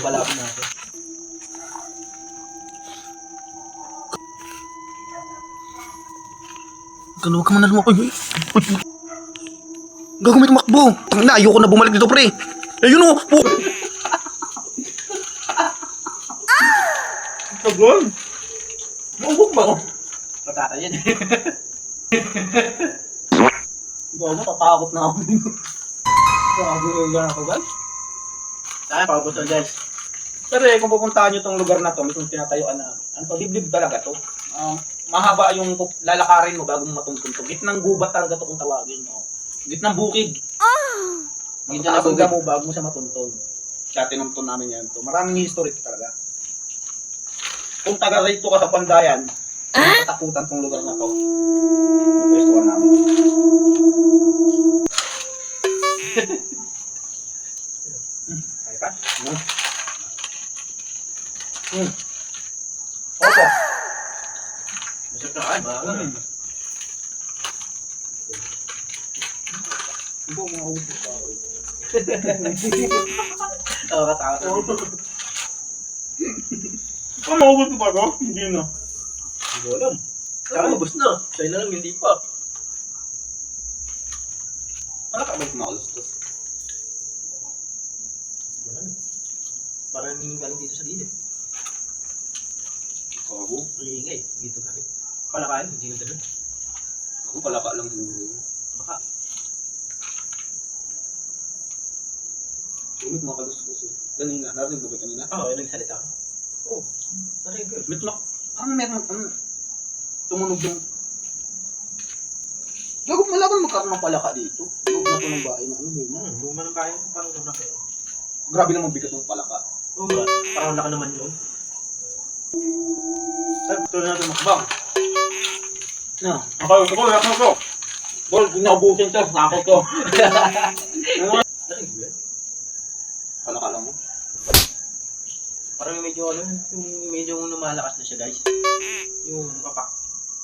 Pala ako natin. Huwag ka man na lumakay. Gago may tumakbo. Tangina, ayoko na bumalik dito, pre. Ayun o. Tagal. Maubog ba ako? Patata yan. Gago, tatakot na ako. Gago na ako, guys. Saan pa gusto, guys? Pero kung pupuntahan nyo tong lugar na to, mismo tinatayuan na. Ano to, liblib talaga to. Mahaba yung lalakarin mo bago mo matuntun to. Gitnang gubat talaga to kung tawagin mo. Gitnang bukid. Gitnang bukid mo bago mo siya matuntun. Kaya tinuntun namin yan to. Maraming history talaga. Kung taga rito ka sa Pandayan, matakutan tong lugar na to. Pwestuhan namin. Kaya ka? Opo. Masarap na kain, baka namin. Hindi ko makaupo pa ako. Nakakatakot. Maubos ko pa ako? Hindi na. Hindi ko alam. Maubos na. Sa'yo na lang, hindi pa. Wala ka ba yung kumakulustos? Wala na. Parang galing dito sa gilid. Ako? Malingay. Dito galing. Palakain, hindi na doon. Ako palaka lang muna. Baka. Umit mga kalustos eh. Kanina, narinig ba kanina? Oo, nagsalita ako. Oo, narinig ko. Mitlock. Meron, tumunog yung... Gago, malaban magkaroon ng palaka dito. Gago na ito ng bahay na ano mo. Luma ng bahay, parang ito na kayo. Grabe naman bigat ng palaka. Oo ba? Parang laka naman yun. Ito na natin makbang. No. Ako, laki ko. Bol, kung naubusin ito, nako to. Palaka lang mo. Parang medyo yung medyo lumalakas na siya, guys. Yung kapak.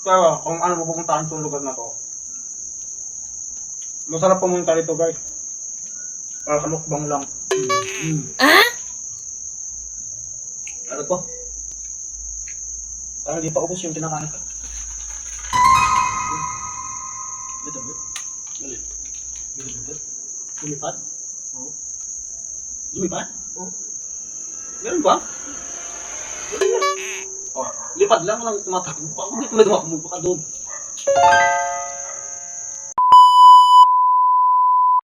Pero kung ano pupuntahan sa lugar na to, masarap pumunta rito, guys. Para sa mukbang lang. Ano to? Parang di pa ubos yung kinakain ko. Ito ba? Galit. Lumipad? Oo. Lumipad? Oo. Meron ba? Oh, lipad lang tumatakbo. Bakit may tumatakbo pa ka doon?